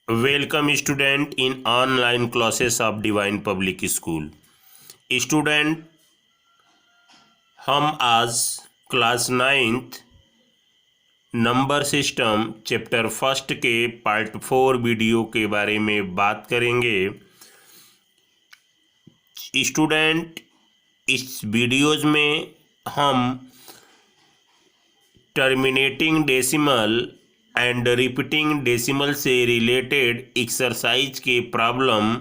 Welcome student in online classes of divine public school. Student, हम आज class 9th number system chapter first के part 4 video के बारे में बात करेंगे। स्टूडेंट, इस वीडियोज में हम terminating decimal and repeating decimal से रिलेटेड एक्सरसाइज के प्रॉब्लम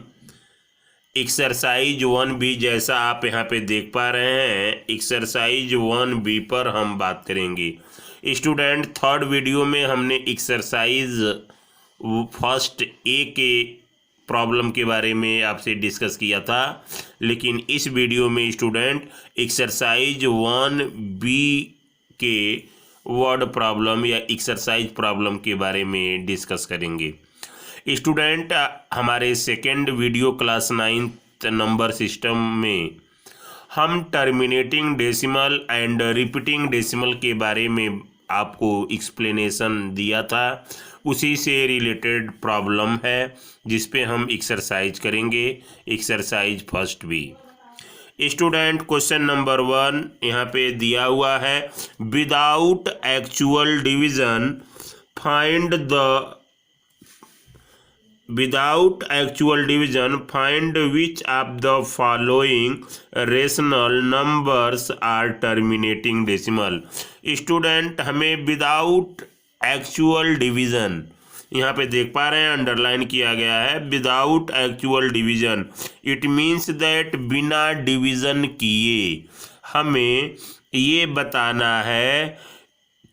एक्सरसाइज 1B, जैसा आप यहाँ पे देख पा रहे हैं, एक्सरसाइज 1B पर हम बात करेंगे। स्टूडेंट, थर्ड वीडियो में हमने एक्सरसाइज फर्स्ट ए के प्रॉब्लम के बारे में आपसे डिस्कस किया था, लेकिन इस वीडियो में स्टूडेंट एक्सरसाइज 1B के वर्ड प्रॉब्लम या एक्सरसाइज प्रॉब्लम के बारे में डिस्कस करेंगे। स्टूडेंट, हमारे second video class 9th number system में हम terminating decimal and repeating decimal के बारे में आपको एक्सप्लेनेशन दिया था। उसी से रिलेटेड प्रॉब्लम है जिस पे हम एक्सरसाइज करेंगे, एक्सरसाइज फर्स्ट भी। स्टूडेंट, क्वेश्चन नंबर 1 यहाँ पे दिया हुआ है, without actual division find which of the following rational numbers are terminating decimal। Student, हमें विदाउट एक्चुअल डिवीजन, यहाँ पे देख पा रहे हैं अंडरलाइन किया गया है, without actual division, it means that बिना डिवीजन किए हमें ये बताना है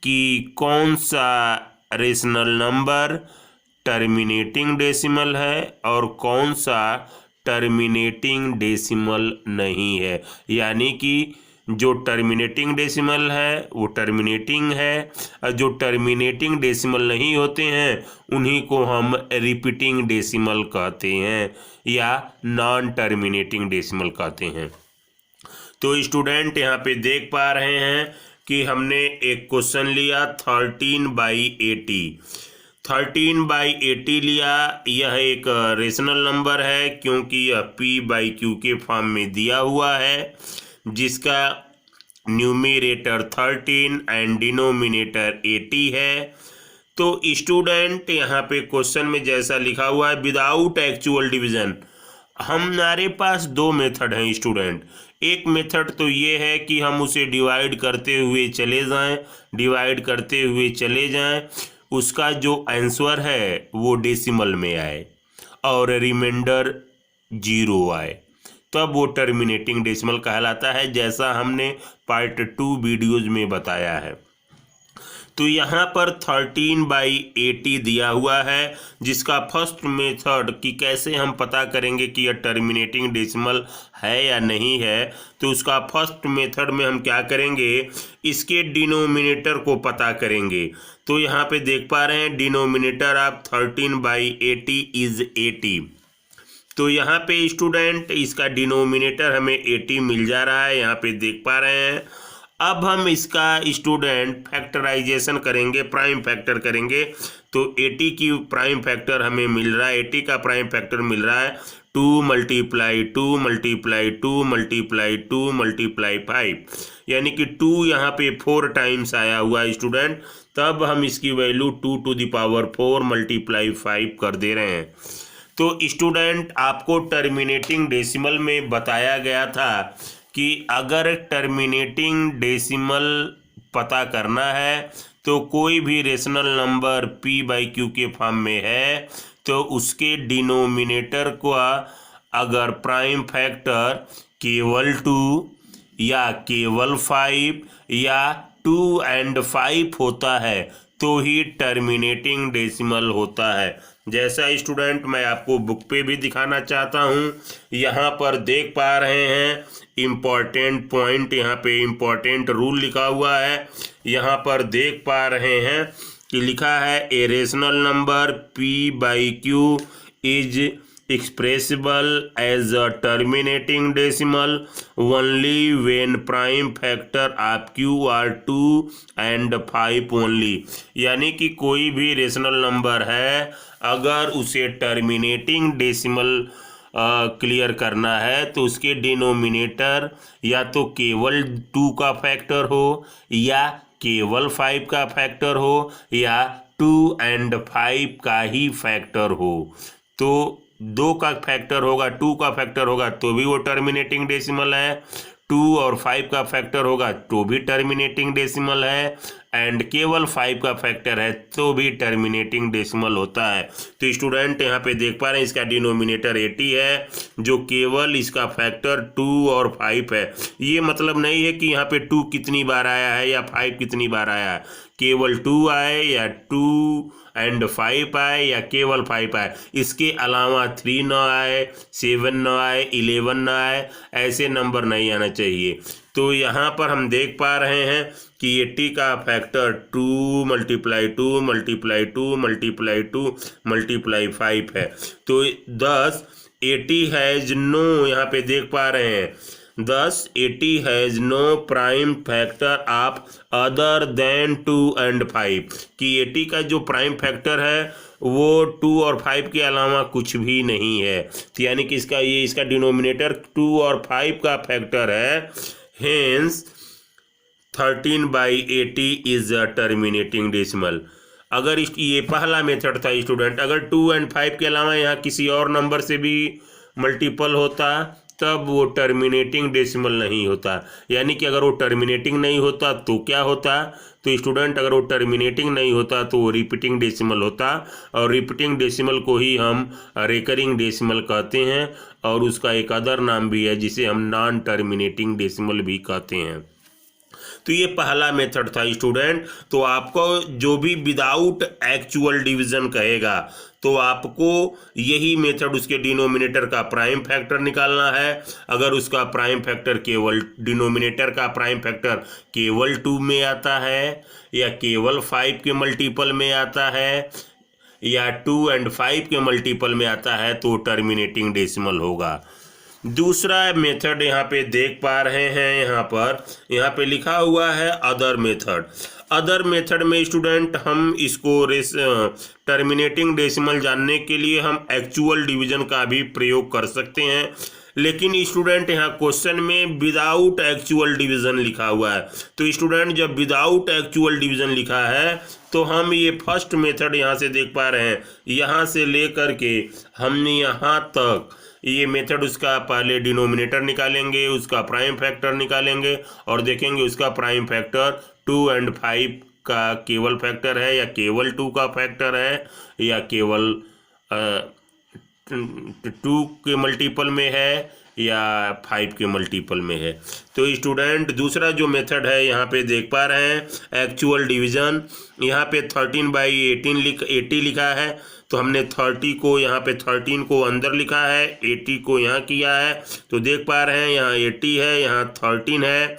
कि कौन सा रेशनल नंबर टर्मिनेटिंग डेसिमल है और कौन सा टर्मिनेटिंग डेसिमल नहीं है। यानी कि जो टर्मिनेटिंग डेसिमल है वो टर्मिनेटिंग है, और जो टर्मिनेटिंग डेसिमल नहीं होते हैं उन्हीं को हम रिपीटिंग डेसिमल कहते हैं या नॉन टर्मिनेटिंग डेसिमल कहते हैं। तो स्टूडेंट, यहाँ पे देख पा रहे हैं कि हमने एक क्वेश्चन लिया 13/80। 13/80 लिया। यह एक रेशनल नंबर है क्योंकि यह P/Q के फॉर्म में दिया हुआ है, जिसका न्यूमरेटर 13 एंड डिनोमिनेटर 80 है। तो स्टूडेंट, यहाँ पे क्वेश्चन में जैसा लिखा हुआ है विदाउट एक्चुअल डिवीजन, हमारे पास दो मेथड हैं स्टूडेंट। एक मेथड तो ये है कि हम उसे डिवाइड करते हुए चले जाएं, उसका जो आंसर है वो डेसिमल में आए और रिमाइंडर 0 आए, तब वो टर्मिनेटिंग डेसिमल कहलाता है, जैसा हमने पार्ट 2 वीडियोज में बताया है। तो यहाँ पर 13/80 दिया हुआ है, जिसका फर्स्ट मेथड कि कैसे हम पता करेंगे कि यह टर्मिनेटिंग डेसिमल है या नहीं है। तो उसका फर्स्ट मेथड में हम क्या करेंगे, इसके डिनोमिनेटर को पता करेंगे। तो यहाँ पे देख पा रहे हैं डिनोमिनेटर ऑफ 13/80 इज 80। तो यहाँ पे स्टूडेंट इसका डिनोमिनेटर हमें 80 मिल जा रहा है, यहाँ पे देख पा रहे हैं। अब हम इसका स्टूडेंट फैक्टराइजेशन करेंगे, प्राइम फैक्टर करेंगे। तो 80 की प्राइम फैक्टर हमें मिल रहा है, 80 का प्राइम फैक्टर मिल रहा है 2 × 2 × 2 × 2 × 5, यानी कि 2 यहाँ पे 4 टाइम्स आया हुआ है स्टूडेंट। तब हम इसकी वैल्यू 2⁴ × 5 कर दे रहे हैं। तो स्टूडेंट, आपको टर्मिनेटिंग डेसिमल में बताया गया था कि अगर टर्मिनेटिंग डेसिमल पता करना है तो कोई भी रेशनल नंबर P/Q के फॉर्म में है तो उसके डिनोमिनेटर को अगर प्राइम फैक्टर केवल 2 या केवल 5 या 2 और 5 होता है तो ही टर्मिनेटिंग डेसिमल होता है। जैसा स्टूडेंट मैं आपको बुक पे भी दिखाना चाहता हूँ, यहाँ पर देख पा रहे हैं इम्पॉर्टेंट पॉइंट, यहाँ पे इम्पॉर्टेंट रूल लिखा हुआ है। यहाँ पर देख पा रहे हैं कि लिखा है a rational number P/Q is expressible as a terminating decimal only when prime factor of q are 2 and 5 only। यानी कि कोई भी रेशनल नंबर है, अगर उसे टर्मिनेटिंग डेसिमल क्लियर करना है तो उसके डिनोमिनेटर या तो केवल 2 का फैक्टर हो, या केवल 5 का फैक्टर हो, या 2 and 5 का ही फैक्टर हो। तो 2 का फैक्टर होगा, 2 का फैक्टर होगा तो भी वो टर्मिनेटिंग डेसिमल है, 2 और 5 का फैक्टर होगा तो भी टर्मिनेटिंग डेसिमल है, एंड केवल 5 का फैक्टर है तो भी टर्मिनेटिंग डेसिमल होता है। तो स्टूडेंट यहाँ पे देख पा रहे हैं इसका डिनोमिनेटर 80 है, जो केवल इसका फैक्टर 2 और 5 है। ये मतलब नहीं है कि यहाँ पे 2 कितनी बार आया है या 5 कितनी बार आया है, केवल 2 आए या 2 एंड 5 आए या केवल 5 आए, इसके अलावा 3 ना आए, 7 ना आए, 11 ना आए, ऐसे नंबर नहीं आना चाहिए। तो यहाँ पर हम देख पा रहे हैं कि 80 का factor 2 multiply 2 multiply 2 multiply 2 multiply 5 है। तो 10 80 हैज नो, यहाँ पे देख पा रहे हैं 80 has no prime factor of other than 2 and 5, कि 80 का जो प्राइम फैक्टर है वो 2 और 5 के अलावा कुछ भी नहीं है। तो यानी कि इसका डिनोमिनेटर 2 और 5 का फैक्टर है, hence 13/80 is a terminating decimal. अगर ये पहला मेथड था स्टूडेंट, अगर 2 and 5 के अलावा यहाँ किसी और नंबर से भी मल्टीपल होता तब वो टर्मिनेटिंग डेसिमल नहीं होता। यानी कि अगर वो टर्मिनेटिंग नहीं होता तो क्या होता, तो स्टूडेंट अगर वो टर्मिनेटिंग नहीं होता तो वो रिपीटिंग डेसिमल होता, और रिपीटिंग डेसिमल को ही हम रेकरिंग डेसिमल कहते हैं, और उसका एक अदर नाम भी है जिसे हम नॉन टर्मिनेटिंग डेसिमल भी कहते हैं। तो ये पहला मेथड था स्टूडेंट। तो आपको जो भी विदाउट एक्चुअल डिवीजन कहेगा तो आपको यही मेथड उसके डिनोमिनेटर का प्राइम फैक्टर निकालना है। अगर उसका प्राइम फैक्टर केवल डिनोमिनेटर का प्राइम फैक्टर केवल 2 में आता है, या केवल 5 के मल्टीपल में आता है, या 2 and 5 के मल्टीपल में आता है तो टर्मिनेटिंग डेसिमल होगा। दूसरा मेथड यहाँ पे देख पा रहे हैं, यहाँ पे लिखा हुआ है अदर मेथड। अदर मेथड में स्टूडेंट हम इसको टर्मिनेटिंग डेसिमल जानने के लिए हम एक्चुअल डिवीजन का भी प्रयोग कर सकते हैं, लेकिन स्टूडेंट यहाँ क्वेश्चन में विदाउट एक्चुअल डिवीजन लिखा हुआ है। तो स्टूडेंट जब विदाउट एक्चुअल डिवीजन लिखा है तो हम ये फर्स्ट मेथड यहाँ से देख पा रहे हैं, यहाँ से लेकर के हमने यहाँ तक ये मेथड उसका पहले डिनोमिनेटर निकालेंगे, उसका प्राइम फैक्टर निकालेंगे और देखेंगे उसका प्राइम फैक्टर 2 and 5 का केवल फैक्टर है, या केवल 2 का फैक्टर है, या केवल 2 के मल्टीपल में है, या 5 के मल्टीपल में है। तो स्टूडेंट दूसरा जो मेथड है यहाँ पे देख पा रहे हैं एक्चुअल डिवीजन। यहाँ पे 13/80 लिखा है, तो हमने 30 को यहाँ पे 13 को अंदर लिखा है, 80 को यहाँ किया है। तो देख पा रहे हैं यहाँ 80 है, यहाँ 13 है,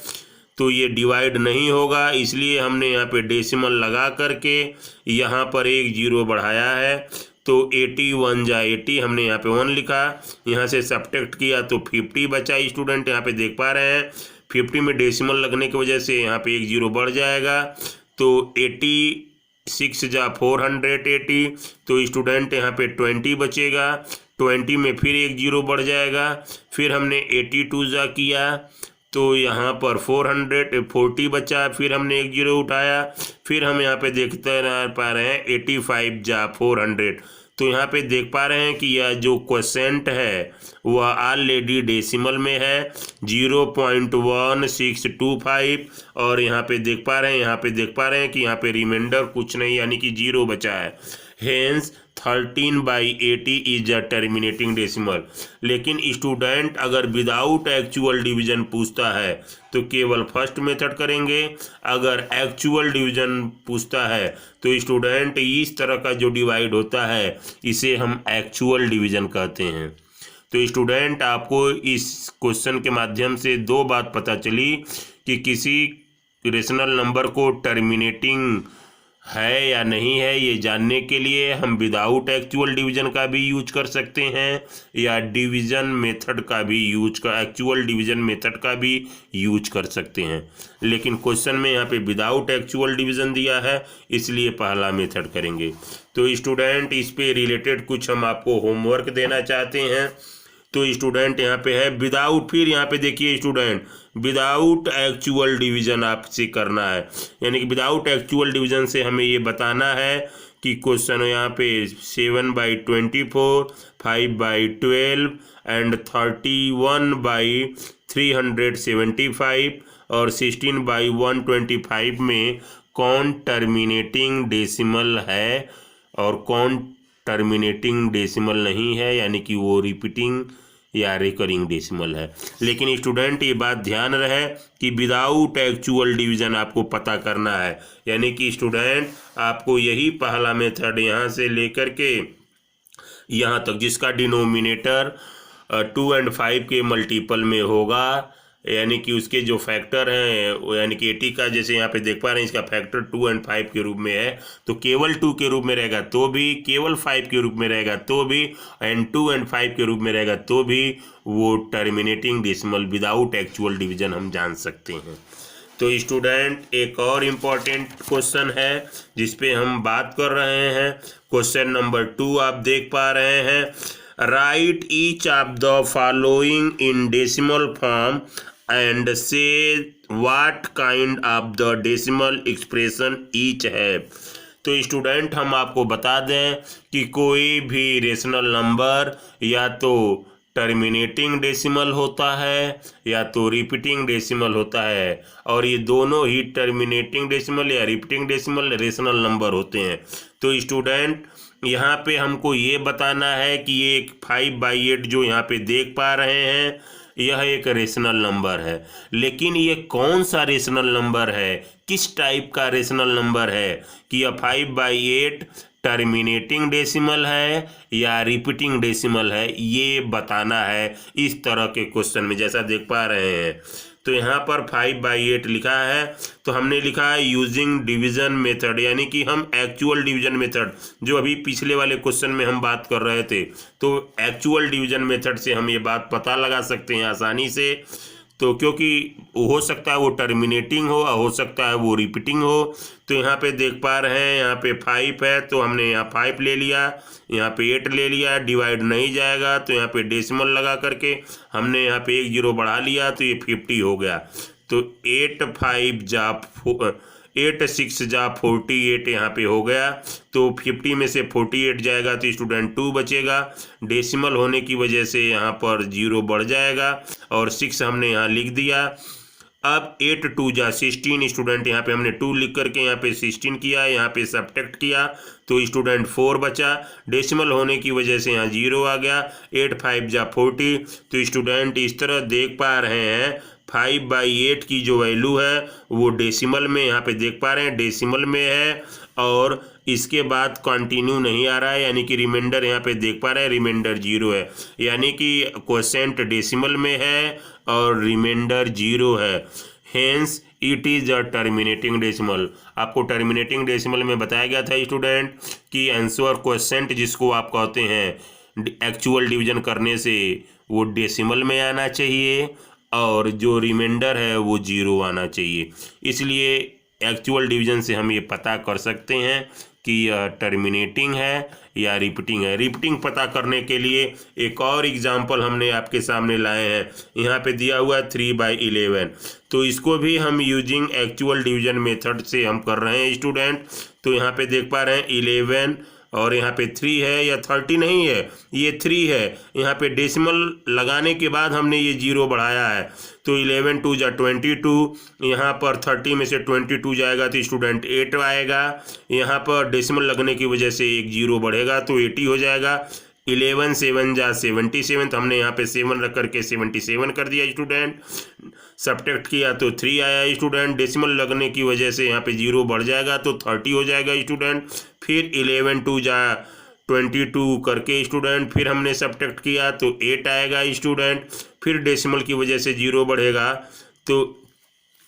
तो ये डिवाइड नहीं होगा, इसलिए हमने यहाँ पे डेसिमल लगा करके यहाँ पर एक 0 बढ़ाया है। तो 81 जा 80 हमने यहाँ पे 1 लिखा, यहाँ से सब्ट्रैक्ट किया तो 50 बचा। स्टूडेंट यहाँ पे देख पा रहे हैं 50 में डेसिमल लगने की वजह से यहाँ पे एक 0 बढ़ जाएगा, तो 86 जा 480। तो स्टूडेंट यहाँ पे 20 बचेगा, 20 में फिर एक 0 बढ़ जाएगा। फिर हमने 82 जा किया तो यहाँ पर 440 बचा, फिर हमने एक 0 उठाया। फिर हम यहाँ पे देखते पा रहे हैं 85 जा 400। तो यहाँ पे देख पा रहे हैं कि यह जो क्वोशेंट है वह ऑलरेडी डेसिमल में है 0.1625, और यहाँ पे देख पा रहे हैं कि यहाँ पे रिमाइंडर कुछ नहीं यानी कि 0 बचा है। Hence 13/80 is a terminating decimal. लेकिन स्टूडेंट अगर विदाउट एक्चुअल डिवीजन पूछता है तो केवल फर्स्ट मेथड करेंगे, अगर एक्चुअल डिवीजन पूछता है तो स्टूडेंट इस तरह का जो डिवाइड होता है इसे हम एक्चुअल डिवीजन कहते हैं। तो स्टूडेंट आपको इस क्वेश्चन के माध्यम से 2 बात पता चली कि किसी रेशनल नंबर को टर्मिनेटिंग है या नहीं है ये जानने के लिए हम विदाउट एक्चुअल डिवीजन का भी यूज कर सकते हैं या डिवीजन मेथड का भी एक्चुअल डिवीजन मेथड का भी यूज कर सकते हैं। लेकिन क्वेश्चन में यहाँ पे विदाउट एक्चुअल डिवीजन दिया है, इसलिए पहला मेथड करेंगे। तो स्टूडेंट इस पे रिलेटेड कुछ हम आपको होमवर्क देना चाहते हैं। तो स्टूडेंट यहाँ पे है विदाउट, फिर यहाँ पे देखिए स्टूडेंट विदाउट एक्चुअल डिवीजन आपसे करना है, यानी कि विदाउट एक्चुअल डिवीजन से हमें ये बताना है कि क्वेश्चन यहाँ पे 7/24, 5/12 एंड 31/375 और 16/125 में कौन टर्मिनेटिंग डेसिमल है और कौन टर्मिनेटिंग डेसिमल नहीं है, यानी कि वो रिपीटिंग या रिकरिंग डेसिमल है। लेकिन स्टूडेंट ये बात ध्यान रहे कि विदाउट एक्चुअल डिवीजन आपको पता करना है, यानी कि स्टूडेंट आपको यही पहला मेथड यहाँ से लेकर के यहाँ तक जिसका डिनोमिनेटर 2 और 5 के मल्टीपल में होगा, यानी कि उसके जो फैक्टर हैं यानी कि 80 का जैसे यहाँ पे देख पा रहे हैं इसका फैक्टर 2 और 5 के रूप में है, तो केवल 2 के रूप में रहेगा तो भी, केवल 5 के रूप में रहेगा तो भी, एंड 2 और 5 के रूप में रहेगा तो भी वो terminating decimal without actual division हम जान सकते हैं। तो स्टूडेंट एक और इम्पॉर्टेंट क्वेश्चन है जिस पे हम बात कर रहे हैं। क्वेश्चन नंबर 2 आप देख पा रहे हैं, write each of the following in decimal form and say what kind of the decimal expression each है। तो स्टूडेंट हम आपको बता दें कि कोई भी रेशनल नंबर या तो टर्मिनेटिंग डेसिमल होता है या तो रिपीटिंग डेसिमल होता है, और ये दोनों ही टर्मिनेटिंग डेसिमल या रिपीटिंग डेसिमल रेशनल नंबर होते हैं। तो स्टूडेंट यहाँ पे हमको ये बताना है कि ये एक 5/8 जो यहाँ पे देख पा रहे हैं यह एक रेशनल नंबर है, लेकिन ये कौन सा रेशनल नंबर है, किस टाइप का रेशनल नंबर है, कि यह 5/8 टर्मिनेटिंग डेसिमल है या रिपीटिंग डेसिमल है, ये बताना है इस तरह के क्वेश्चन में जैसा देख पा रहे हैं। तो यहाँ पर 5/8 लिखा है, तो हमने लिखा है यूजिंग डिवीजन मेथड, यानी कि हम एक्चुअल डिवीजन मेथड जो अभी पिछले वाले क्वेश्चन में हम बात कर रहे थे, तो एक्चुअल डिवीजन मेथड से हम ये बात पता लगा सकते हैं आसानी से। तो क्योंकि हो सकता है वो टर्मिनेटिंग हो सकता है वो रिपीटिंग हो। तो यहाँ पे देख पा रहे हैं यहाँ पे 5 है, तो हमने यहाँ 5 ले लिया, यहाँ पे 8 ले लिया, डिवाइड नहीं जाएगा तो यहाँ पे डेसिमल लगा करके हमने यहाँ पे 1 0 बढ़ा लिया तो ये 50 हो गया। तो 8 6 जा 48 यहाँ पे हो गया, तो 50 में से 48 जाएगा तो स्टूडेंट 2 बचेगा, डेसिमल होने की वजह से यहाँ पर 0 बढ़ जाएगा और 6 हमने यहाँ लिख दिया। अब 8 2 जा 16, स्टूडेंट यहाँ पे हमने 2 लिख करके यहाँ पे 16 किया, यहाँ पे सब्ट्रैक्ट किया तो स्टूडेंट 4 बचा, डेसिमल होने की वजह से यहाँ 0 आ गया। 8 5 जा 40, तो स्टूडेंट इस तरह देख पा रहे हैं 5/8 की जो वैल्यू है वो डेसिमल में यहाँ पे देख पा रहे हैं डेसिमल में है, और इसके बाद कंटिन्यू नहीं आ रहा है, यानी कि रिमाइंडर यहाँ पे देख पा रहे हैं रिमाइंडर 0 है, यानी कि क्वोशेंट डेसिमल में है और रिमाइंडर 0 है। Hence it is a terminating decimal. आपको टर्मिनेटिंग डेसिमल में बताया गया था स्टूडेंट कि आंसर क्वोशेंट जिसको आप कहते हैं एक्चुअल डिवीजन करने से वो डेसिमल में आना चाहिए और जो रिमाइंडर है वो 0 आना चाहिए। इसलिए एक्चुअल डिवीजन से हम ये पता कर सकते हैं कि यह टर्मिनेटिंग है या रिपीटिंग है। रिपीटिंग पता करने के लिए एक और एग्जांपल हमने आपके सामने लाए हैं, यहाँ पे दिया हुआ है 3/11, तो इसको भी हम यूजिंग एक्चुअल डिवीजन मेथड से हम कर रहे हैं स्टूडेंट। तो यहाँ पे देख पा रहे हैं 11 और यहाँ पे 3 है या 30 नहीं है, ये 3 है, यहाँ पे डेसिमल लगाने के बाद हमने ये 0 बढ़ाया है, तो 11 2 जा 22, यहाँ पर 30 में से 22 जाएगा तो स्टूडेंट 8 आएगा, यहाँ पर डेसिमल लगने की वजह से एक 0 बढ़ेगा तो 80 हो जाएगा। 11 7 जा 77, तो हमने यहाँ पे 7 रख करके 77 कर दिया स्टूडेंट, सब्ट्रैक्ट किया तो 3 आया स्टूडेंट, डेसिमल लगने की वजह से यहाँ पे 0 बढ़ जाएगा तो 30 हो जाएगा स्टूडेंट। फिर 11 2 जा 22 करके स्टूडेंट फिर हमने सब्ट्रैक्ट किया तो 8 आएगा स्टूडेंट, फिर डेसिमल की वजह से 0 बढ़ेगा तो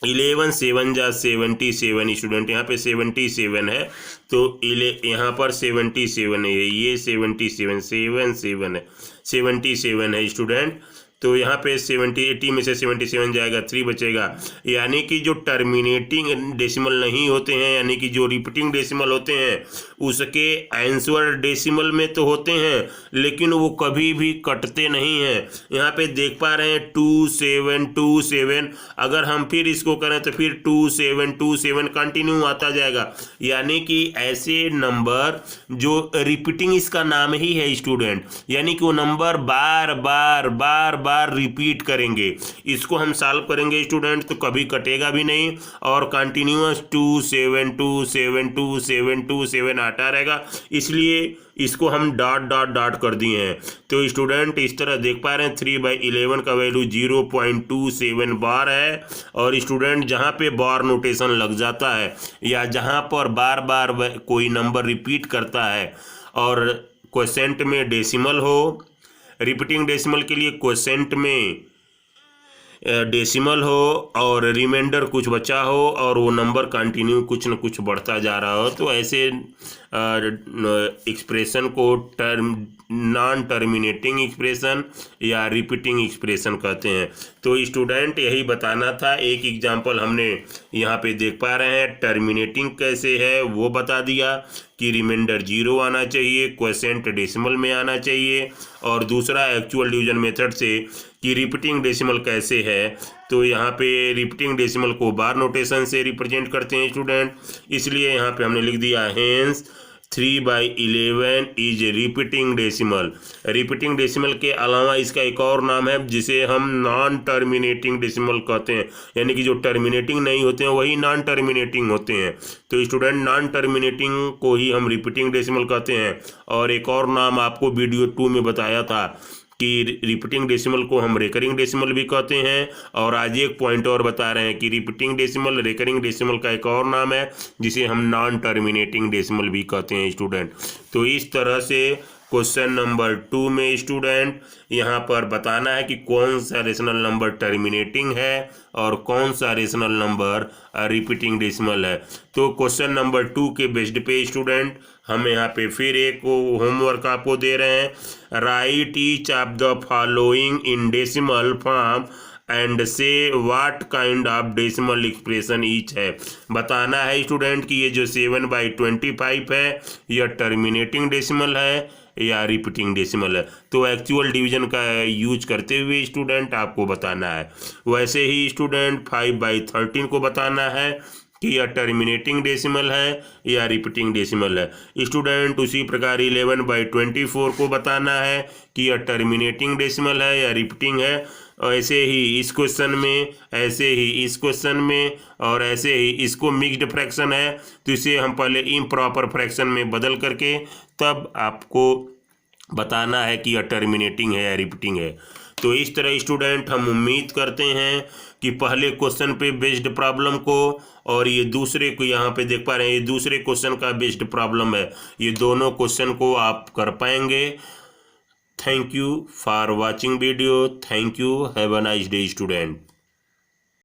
11 7 जा 77 स्टूडेंट, यहाँ पे 77 है तो यहाँ पर 77 है, ये 77 7 है 77 है स्टूडेंट। तो यहाँ पे 80 में से 77 जाएगा, 3 बचेगा। यानी कि जो टर्मिनेटिंग डेसिमल नहीं होते हैं, यानी कि जो रिपीटिंग डेसिमल होते हैं, उसके आंसर डेसिमल में तो होते हैं लेकिन वो कभी भी कटते नहीं हैं। यहाँ पे देख पा रहे हैं 2 7 2 7, अगर हम फिर इसको करें तो फिर 2 7 2 7 कंटिन्यू आता जाएगा। यानी कि ऐसे नंबर जो रिपीटिंग, इसका नाम ही है स्टूडेंट, यानी कि वो नंबर बार बार बार बार रिपीट करेंगे। इसको हम सॉल्व करेंगे स्टूडेंट तो कभी कटेगा भी नहीं और कंटिन्यूअस 2 7 2 7 2 7 2 7 आता रहेगा, इसलिए इसको हम डॉट डॉट डॉट कर दिए हैं। तो स्टूडेंट इस तरह देख पा रहे हैं 3/11 का वैल्यू 0.27 बार है। और स्टूडेंट जहाँ पे बार नोटेशन लग जाता है या जहाँ पर बार बार कोई नंबर रिपीट करता है और क्वोशेंट में डेसिमल हो, रिपीटिंग डेसिमल के लिए क्वोशेंट में डेसिमल हो और रिमाइंडर कुछ बचा हो और वो नंबर कंटिन्यू कुछ न कुछ बढ़ता जा रहा हो, तो ऐसे एक्सप्रेशन को नॉन टर्मिनेटिंग एक्सप्रेशन या रिपीटिंग एक्सप्रेशन कहते हैं। तो स्टूडेंट यही बताना था। एक एग्जांपल हमने यहाँ पे देख पा रहे हैं, टर्मिनेटिंग कैसे है वो बता दिया कि रिमाइंडर 0 आना चाहिए, क्वोशेंट डेसिमल में आना चाहिए, और दूसरा एक्चुअल डिवीजन मेथड से कि रिपीटिंग डेसिमल कैसे है। तो यहाँ पे रिपीटिंग डेसिमल को बार नोटेशन से रिप्रेजेंट करते हैं स्टूडेंट, इसलिए यहाँ पे हमने लिख दिया hence 3/11 is repeating decimal. Repeating decimal के अलावा इसका एक और नाम है जिसे हम नॉन टर्मिनेटिंग डेसिमल कहते हैं, यानी कि जो टर्मिनेटिंग नहीं होते हैं वही नॉन टर्मिनेटिंग होते हैं। तो स्टूडेंट नॉन टर्मिनेटिंग को ही हम रिपीटिंग डेसिमल कहते हैं। और एक और नाम आपको वीडियो 2 में बताया था कि रिपीटिंग डेसिमल को हम रेकरिंग डेसिमल भी कहते हैं। और आज एक पॉइंट और बता रहे हैं कि रिपीटिंग डेसिमल रेकरिंग डेसिमल का एक और नाम है जिसे हम नॉन टर्मिनेटिंग डेसिमल भी कहते हैं स्टूडेंट। तो इस तरह से क्वेश्चन नंबर 2 में स्टूडेंट यहाँ पर बताना है कि कौन सा रेशनल नंबर टर्मिनेटिंग है और कौन सा रेशनल नंबर रिपीटिंग डेसिमल है। तो क्वेश्चन नंबर 2 के बेस्ड पे स्टूडेंट हम यहाँ पे फिर एक होमवर्क आपको दे रहे हैं, write each of the following in decimal form and say what kind of decimal expression each है। बताना है स्टूडेंट कि ये जो 7/25 है यह टर्मिनेटिंग डेसिमल है या रिपीटिंग डेसिमल है। तो एक्चुअल डिवीजन का यूज करते हुए स्टूडेंट आपको बताना है। वैसे ही स्टूडेंट 5/13 को बताना है कि यह टर्मिनेटिंग डेसिमल है या रिपीटिंग डेसिमल है। स्टूडेंट उसी प्रकार 11/24 को बताना है कि यह टर्मिनेटिंग डेसिमल है या रिपीटिंग है। ऐसे ही इस क्वेश्चन में, ऐसे ही इस क्वेश्चन में, और ऐसे ही इसको मिक्स्ड फ्रैक्शन है तो इसे हम पहले इम्प्रॉपर फ्रैक्शन में बदल करके तब आपको बताना है कि यह टर्मिनेटिंग है या रिपीटिंग है। तो इस तरह स्टूडेंट हम उम्मीद करते हैं कि पहले क्वेश्चन पे बेस्ड प्रॉब्लम को और ये दूसरे को यहाँ पे देख पा रहे हैं ये दूसरे क्वेश्चन का बेस्ड प्रॉब्लम है, ये दोनों क्वेश्चन को आप कर पाएंगे। Thank you for watching video. Thank you. Have a nice day, student.